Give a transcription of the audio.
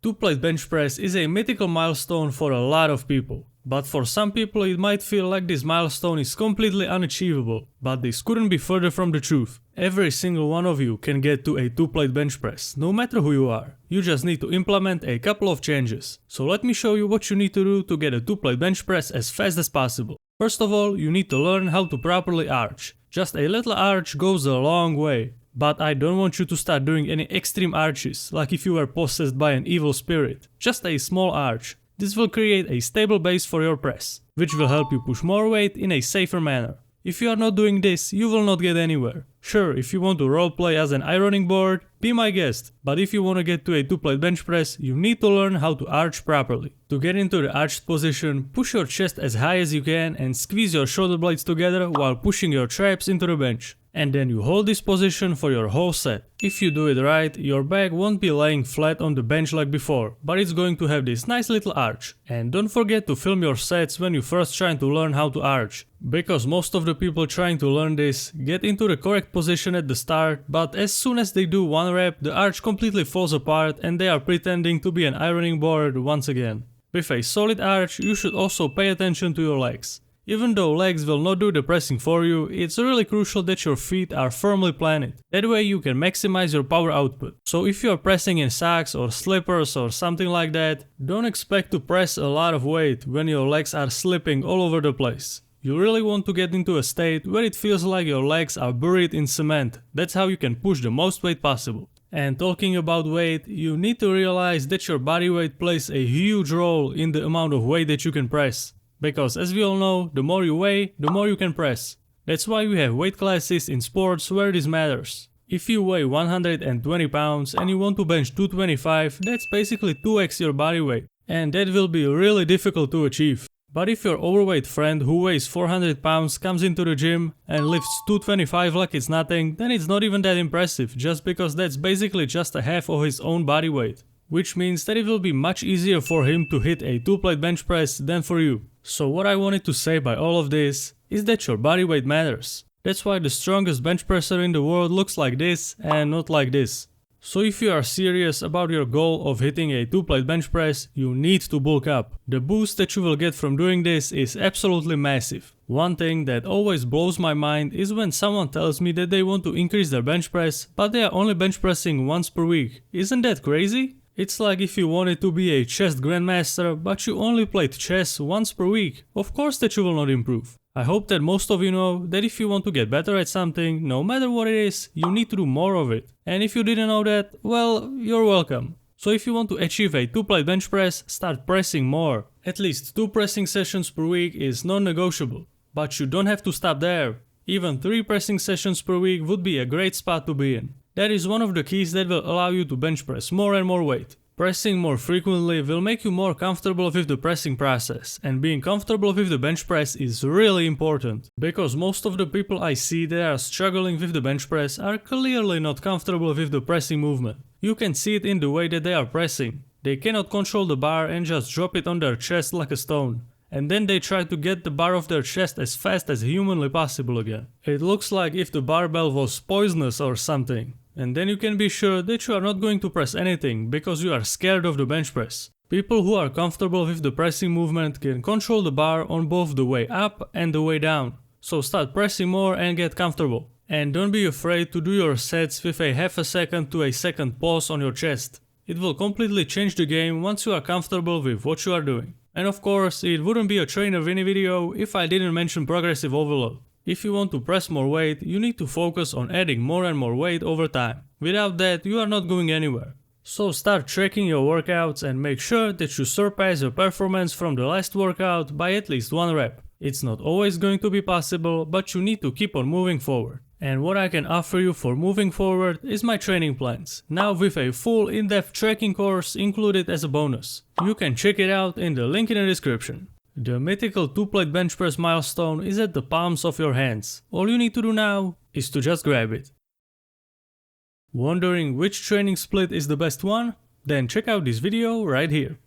2-plate bench press is a mythical milestone for a lot of people. But for some people it might feel like this milestone is completely unachievable, but this couldn't be further from the truth. Every single one of you can get to a 2-plate bench press, no matter who you are. You just need to implement a couple of changes. So let me show you what you need to do to get a 2-plate bench press as fast as possible. First of all, you need to learn how to properly arch. Just a little arch goes a long way. But I don't want you to start doing any extreme arches, like if you were possessed by an evil spirit. Just a small arch. This will create a stable base for your press, which will help you push more weight in a safer manner. If you are not doing this, you will not get anywhere. Sure, if you want to roleplay as an ironing board, be my guest. But if you want to get to a 2-plate bench press, you need to learn how to arch properly. To get into the arched position, push your chest as high as you can and squeeze your shoulder blades together while pushing your traps into the bench. And then you hold this position for your whole set. If you do it right, your back won't be laying flat on the bench like before, but it's going to have this nice little arch. And don't forget to film your sets when you first try to learn how to arch, because most of the people trying to learn this get into the correct position at the start, but as soon as they do one rep, the arch completely falls apart and they are pretending to be an ironing board once again. With a solid arch, you should also pay attention to your legs. Even though legs will not do the pressing for you, it's really crucial that your feet are firmly planted. That way you can maximize your power output. So if you are pressing in socks or slippers or something like that, don't expect to press a lot of weight when your legs are slipping all over the place. You really want to get into a state where it feels like your legs are buried in cement. That's how you can push the most weight possible. And talking about weight, you need to realize that your body weight plays a huge role in the amount of weight that you can press. Because as we all know, the more you weigh, the more you can press. That's why we have weight classes in sports where this matters. If you weigh 120 pounds and you want to bench 225, that's basically 2x your body weight. And that will be really difficult to achieve. But if your overweight friend who weighs 400 pounds comes into the gym and lifts 225 like it's nothing, then it's not even that impressive, just because that's basically just a half of his own body weight. Which means that it will be much easier for him to hit a 2-plate bench press than for you. So what I wanted to say by all of this is that your body weight matters. That's why the strongest bench presser in the world looks like this and not like this. So if you are serious about your goal of hitting a 2-plate bench press, you need to bulk up. The boost that you will get from doing this is absolutely massive. One thing that always blows my mind is when someone tells me that they want to increase their bench press, but they are only bench pressing once per week. Isn't that crazy? It's like if you wanted to be a chess grandmaster, but you only played chess once per week. Of course that you will not improve. I hope that most of you know that if you want to get better at something, no matter what it is, you need to do more of it. And if you didn't know that, well, you're welcome. So if you want to achieve a 2-plate bench press, start pressing more. At least 2 pressing sessions per week is non-negotiable. But you don't have to stop there. Even 3 pressing sessions per week would be a great spot to be in. That is one of the keys that will allow you to bench press more and more weight. Pressing more frequently will make you more comfortable with the pressing process, and being comfortable with the bench press is really important. Because most of the people I see that are struggling with the bench press are clearly not comfortable with the pressing movement. You can see it in the way that they are pressing. They cannot control the bar and just drop it on their chest like a stone. And then they try to get the bar off their chest as fast as humanly possible again. It looks like if the barbell was poisonous or something. And then you can be sure that you are not going to press anything because you are scared of the bench press. People who are comfortable with the pressing movement can control the bar on both the way up and the way down. So start pressing more and get comfortable. And don't be afraid to do your sets with a half a second to a second pause on your chest. It will completely change the game once you are comfortable with what you are doing. And of course, it wouldn't be a trainer Vinny video if I didn't mention progressive overload. If you want to press more weight, you need to focus on adding more and more weight over time. Without that, you are not going anywhere. So start tracking your workouts and make sure that you surpass your performance from the last workout by at least 1 rep. It's not always going to be possible, but you need to keep on moving forward. And what I can offer you for moving forward is my training plans, now with a full in-depth tracking course included as a bonus. You can check it out in the link in the description. The mythical 2-plate bench press milestone is at the palms of your hands. All you need to do now is to just grab it. Wondering which training split is the best one? Then check out this video right here.